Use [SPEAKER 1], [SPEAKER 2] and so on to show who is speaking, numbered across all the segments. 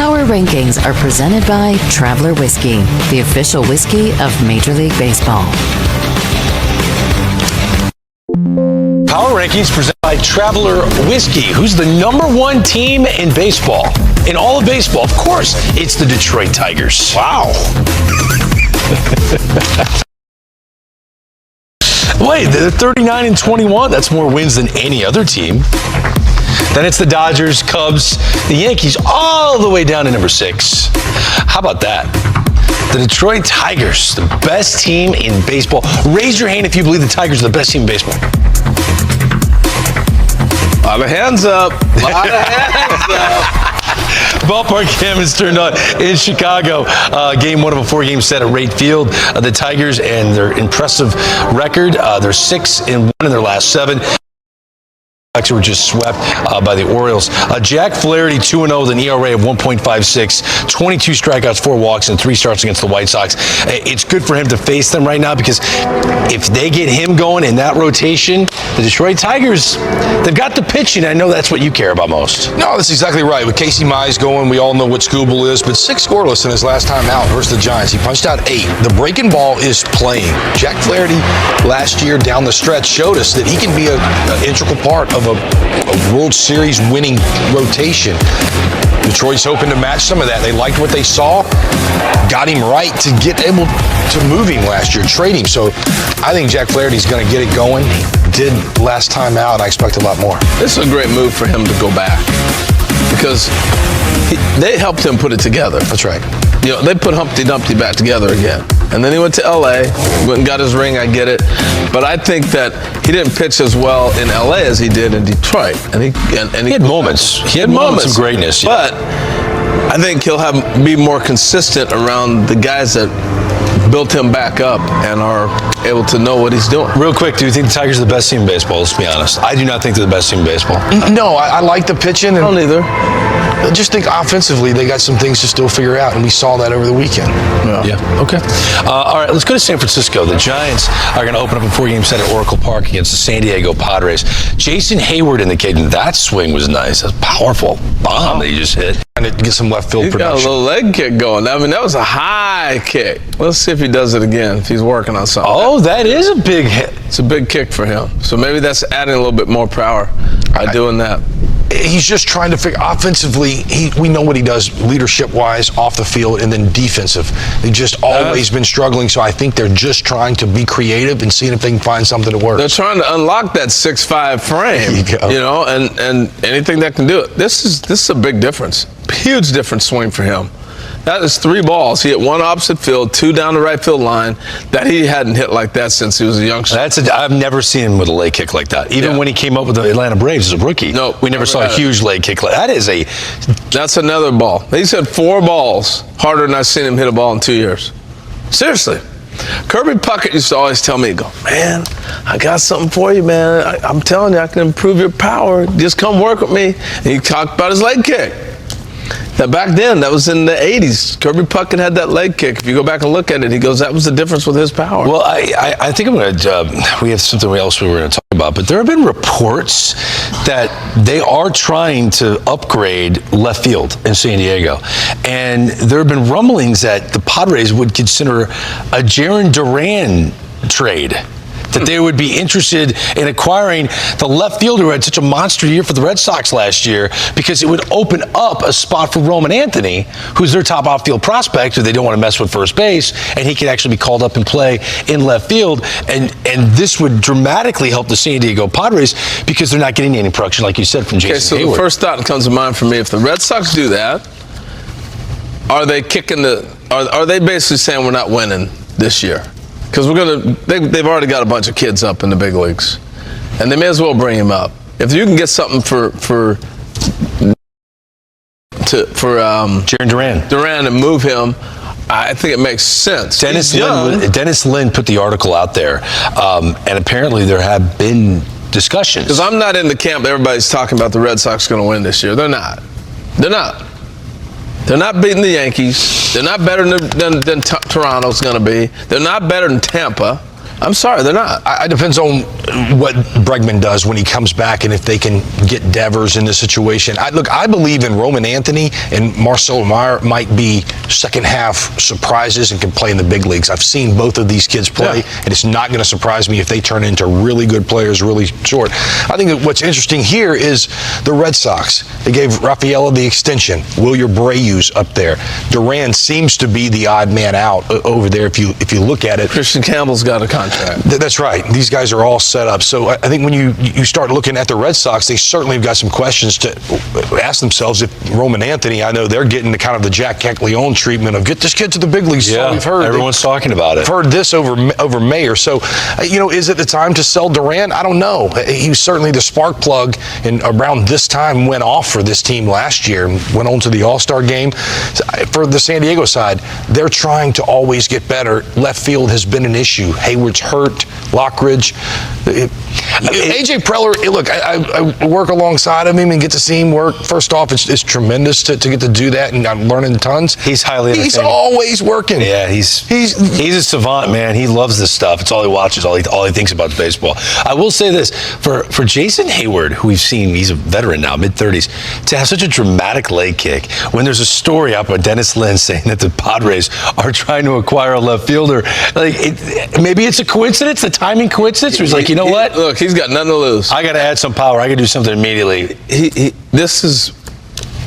[SPEAKER 1] Power Rankings are presented by Traveler Whiskey, the official whiskey of Major League Baseball.
[SPEAKER 2] Power Rankings presented by Traveler Whiskey. Who's the #1 team in baseball? In all of baseball, of course, it's the Detroit Tigers. Wow. Wait, they're 39-21. That's more wins than any other team. Then it's the Dodgers, Cubs, the Yankees, all the way down to #6. How about that? The Detroit Tigers, the best team in baseball. Raise your hand if you believe the Tigers are the best team in baseball.
[SPEAKER 3] A lot of hands up. A lot of hands up.
[SPEAKER 2] Ballpark cameras turned on in Chicago. Game 1 of a 4-game set at Rate Field. The Tigers and their impressive record. They're 6-1 in their last 7. Were just swept by the Orioles. Jack Flaherty, 2-0 with an ERA of 1.56, 22 strikeouts, 4 walks, and 3 starts against the White Sox. It's good for him to face them right now because if they get him going in that rotation, the Detroit Tigers, they've got the pitching. I know that's what you care about most.
[SPEAKER 4] No, that's exactly right. With Casey Mize going, we all know what Scooble is, but 6 scoreless in his last time out versus the Giants. He punched out 8. The breaking ball is playing. Jack Flaherty last year down the stretch showed us that he can be an integral part of a World Series winning rotation. Detroit's hoping to match some of that. They liked what they saw, got him right to get able to move him last year, trade him. So I think Jack Flaherty's going to get it going. He did last time out. I expect a lot more.
[SPEAKER 3] This is a great move for him to go back because they helped him put it together.
[SPEAKER 4] That's right.
[SPEAKER 3] You know, they put Humpty Dumpty back together again. And then he went to L.A., went and got his ring, I get it. But I think that he didn't pitch as well in L.A. as he did in Detroit. And he
[SPEAKER 2] had moments. He had moments of greatness.
[SPEAKER 3] Yeah. But I think he'll be more consistent around the guys that built him back up and are able to know what he's doing.
[SPEAKER 2] Real quick, do you think the Tigers are the best team in baseball? Let's be honest. I do not think they're the best team in baseball.
[SPEAKER 4] No, I like the pitching.
[SPEAKER 3] I don't either.
[SPEAKER 4] I just think offensively they got some things to still figure out, and we saw that over the weekend.
[SPEAKER 2] Yeah. Okay. All right, let's go to San Francisco. The Giants are going to open up a 4-game set at Oracle Park against the San Diego Padres. Jason Heyward indicated that swing was nice. That's a powerful bomb that he just hit.
[SPEAKER 4] And to get some left field
[SPEAKER 3] He's
[SPEAKER 4] production.
[SPEAKER 3] Got a little leg kick going. I mean, that was a high kick. Let's see if he does it again, if he's working on something.
[SPEAKER 2] Oh, that is a big hit.
[SPEAKER 3] It's a big kick for him. So maybe that's adding a little bit more power by doing that.
[SPEAKER 4] He's just trying to figure offensively. We know what he does leadership-wise off the field, and then defensive. They've just always been struggling. So I think they're just trying to be creative and seeing if they can find something to work.
[SPEAKER 3] They're trying to unlock that 6'5" frame, you know, and anything that can do it. This is a big difference, huge difference swing for him. That is 3 balls. He hit 1 opposite field, 2 down the right field line. That he hadn't hit like that since he was a youngster.
[SPEAKER 2] I've never seen him with a leg kick like that. Even when he came up with the Atlanta Braves as a rookie, we never saw a huge leg kick like that.
[SPEAKER 3] That's another ball. He said 4 balls harder than I've seen him hit a ball in 2 years. Seriously. Kirby Puckett used to always tell me, man, I got something for you, man. I'm telling you, I can improve your power. Just come work with me. And he talked about his leg kick. Now back then, that was in the 80s. Kirby Puckett had that leg kick. If you go back and look at it, he goes, that was the difference with his power.
[SPEAKER 2] Well, I think I'm going to, we have something else we were going to talk about, but there have been reports that they are trying to upgrade left field in San Diego. And there have been rumblings that the Padres would consider a Jarren Duran trade. That they would be interested in acquiring the left fielder who had such a monster year for the Red Sox last year because it would open up a spot for Roman Anthony, who's their top outfield prospect, who they don't want to mess with first base, and he could actually be called up and play in left field. And this would dramatically help the San Diego Padres because they're not getting any production, like you said, from Jason Heyward.
[SPEAKER 3] The first thought that comes to mind for me, if the Red Sox do that, are they are they basically saying we're not winning this year? Because they've already got a bunch of kids up in the big leagues, and they may as well bring him up. If you can get something for
[SPEAKER 2] Jarren
[SPEAKER 3] Duran and move him, I think it makes sense.
[SPEAKER 2] Dennis Lin put the article out there, and apparently there have been discussions.
[SPEAKER 3] Because I'm not in the camp. Everybody's talking about the Red Sox going to win this year. They're not. They're not. They're not beating the Yankees. They're not better than Toronto's going to be. They're not better than Tampa. I'm sorry, they're not.
[SPEAKER 4] It depends on what Bregman does when he comes back and if they can get Devers in this situation. I believe in Roman Anthony, and Marcelo Meyer might be second half surprises and can play in the big leagues. I've seen both of these kids play, and it's not going to surprise me if they turn into really good players really short. I think that what's interesting here is the Red Sox. They gave Rafaela the extension. Wilyer Brayu's up there. Duran seems to be the odd man out over there if you look at it.
[SPEAKER 3] Christian Campbell's got a contract.
[SPEAKER 4] That's right. These guys are all set up. So I think when you start looking at the Red Sox, they certainly have got some questions to ask themselves. If Roman Anthony, I know they're getting the kind of the Jack Caglione treatment of get this kid to the big leagues.
[SPEAKER 2] Yeah,
[SPEAKER 4] we've heard.
[SPEAKER 2] everyone's talking about it.
[SPEAKER 4] I've heard this over Mayer. So, is it the time to sell Duran? I don't know. He was certainly the spark plug, and around this time went off for this team last year and went on to the All-Star game. For the San Diego side, they're trying to always get better. Left field has been an issue. Heyward's hurt. Lockridge. AJ Preller, look, I work alongside of him and get to see him work. First off, it's tremendous to get to do that, and I'm learning tons.
[SPEAKER 2] He's highly entertaining.
[SPEAKER 4] He's always working.
[SPEAKER 2] Yeah, he's a savant, man. He loves this stuff. It's all he watches, all he thinks about is baseball. I will say this, for Jason Heyward, who we've seen, he's a veteran now, mid-30s, to have such a dramatic leg kick, when there's a story out by Dennis Lynn saying that the Padres are trying to acquire a left fielder, maybe it's a coincidence, the timing coincidence, where he's like, you know what?
[SPEAKER 3] Look, he's got nothing to lose.
[SPEAKER 2] I got to add some power. I got to do something immediately.
[SPEAKER 3] This has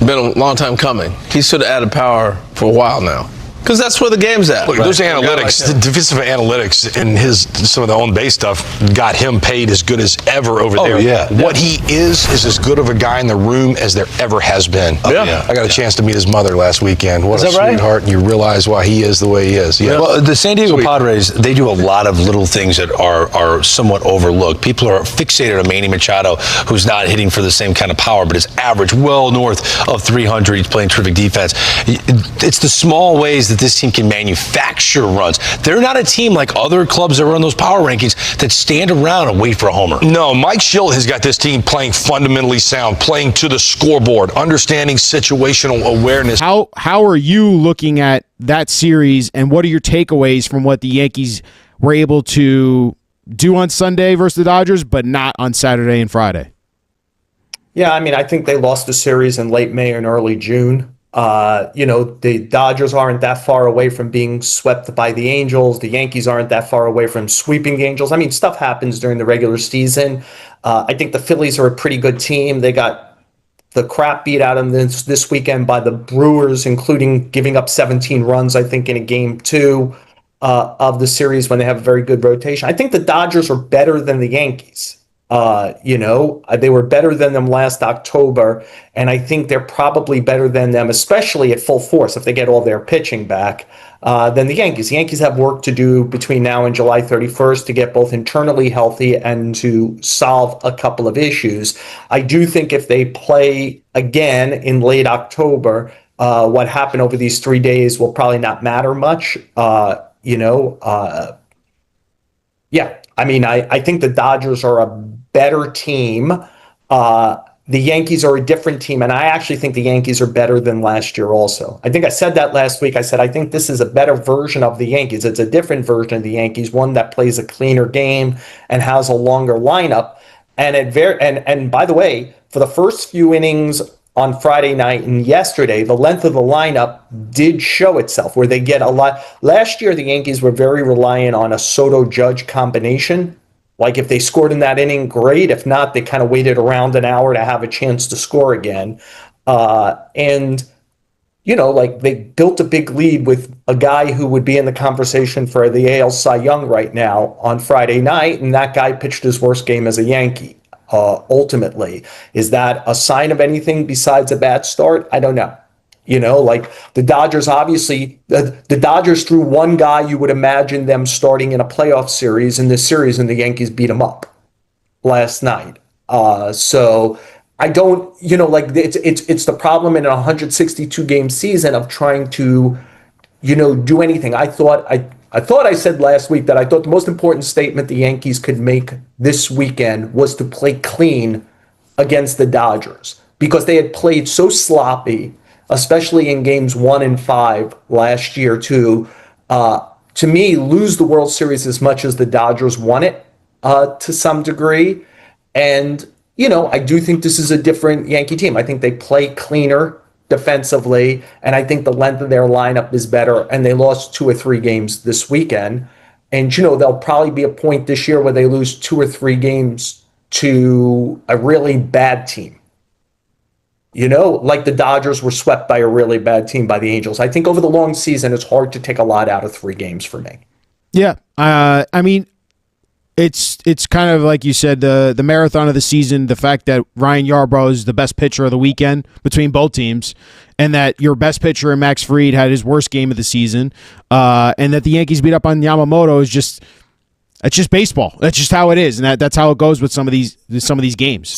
[SPEAKER 3] been a long time coming. He should have added power for a while now. Because that's where the game's at.
[SPEAKER 4] Look, those analytics, the defensive analytics and some of the on-base stuff got him paid as good as ever over there.
[SPEAKER 2] Yeah.
[SPEAKER 4] What he is as good of a guy in the room as there ever has been.
[SPEAKER 3] Yeah.
[SPEAKER 4] I got a chance to meet his mother last weekend. What
[SPEAKER 2] Is
[SPEAKER 4] a
[SPEAKER 2] that right?
[SPEAKER 4] sweetheart, and you realize why he is the way he is. Yeah.
[SPEAKER 2] Well, the San Diego Padres, they do a lot of little things that are somewhat overlooked. People are fixated on Manny Machado, who's not hitting for the same kind of power, but is average well north of 300. He's playing terrific defense. It's the small ways that this team can manufacture runs. They're not a team like other clubs that run those power rankings that stand around and wait for a homer.
[SPEAKER 4] No, Mike Schilt has got this team playing fundamentally sound, playing to the scoreboard, understanding situational awareness.
[SPEAKER 5] How are you looking at that series, and what are your takeaways from what the Yankees were able to do on Sunday versus the Dodgers, but not on Saturday and Friday?
[SPEAKER 6] Yeah, I mean, I think they lost the series in late May and early June. The Dodgers aren't that far away from being swept by the Angels. The Yankees aren't that far away from sweeping the Angels. I mean, stuff happens during the regular season. I think the Phillies are a pretty good team. They got the crap beat out of them this weekend by the Brewers, including giving up 17 runs, I think, in a game 2 of the series when they have a very good rotation. I think the Dodgers are better than the Yankees. They were better than them last October, and I think they're probably better than them, especially at full force if they get all their pitching back, than the Yankees. The Yankees have work to do between now and July 31st to get both internally healthy and to solve a couple of issues. I do think if they play again in late October, what happened over these 3 days will probably not matter much. I mean, I think the Dodgers are a better team. The Yankees are a different team, and I actually think the Yankees are better than last year also. I think I said that last week. I said I think this is a better version of the Yankees. It's a different version of the Yankees, one that plays a cleaner game and has a longer lineup. And by the way, for the first few innings on Friday night and yesterday, the length of the lineup did show itself, where they get a lot. Last year, the Yankees were very reliant on a Soto-Judge combination. Like if they scored in that inning, great. If not, they kind of waited around an hour to have a chance to score again. They built a big lead with a guy who would be in the conversation for the AL Cy Young right now on Friday night, and that guy pitched his worst game as a Yankee. Ultimately, is that a sign of anything besides a bad start? I don't know. The Dodgers, obviously, the Dodgers threw one guy you would imagine them starting in a playoff series in this series, and the Yankees beat him up last night. So I don't, it's the problem in a 162 game season of trying to, do anything. I thought I said last week that I thought the most important statement the Yankees could make this weekend was to play clean against the Dodgers, because they had played so sloppy, especially in games 1 and 5 last year, to to me, lose the World Series as much as the Dodgers won it to some degree. And, I do think this is a different Yankee team. I think they play cleaner defensively, and I think the length of their lineup is better, and they lost 2 or 3 games this weekend. And, there'll probably be a point this year where they lose 2 or 3 games to a really bad team. Like the Dodgers were swept by a really bad team by the Angels. I think over the long season, it's hard to take a lot out of 3 games for me.
[SPEAKER 5] Yeah. I mean, it's kind of like you said, the marathon of the season, the fact that Ryan Yarbrough is the best pitcher of the weekend between both teams, and that your best pitcher in Max Fried had his worst game of the season, and that the Yankees beat up on Yamamoto is just baseball. That's just how it is, and that's how it goes with some of these games.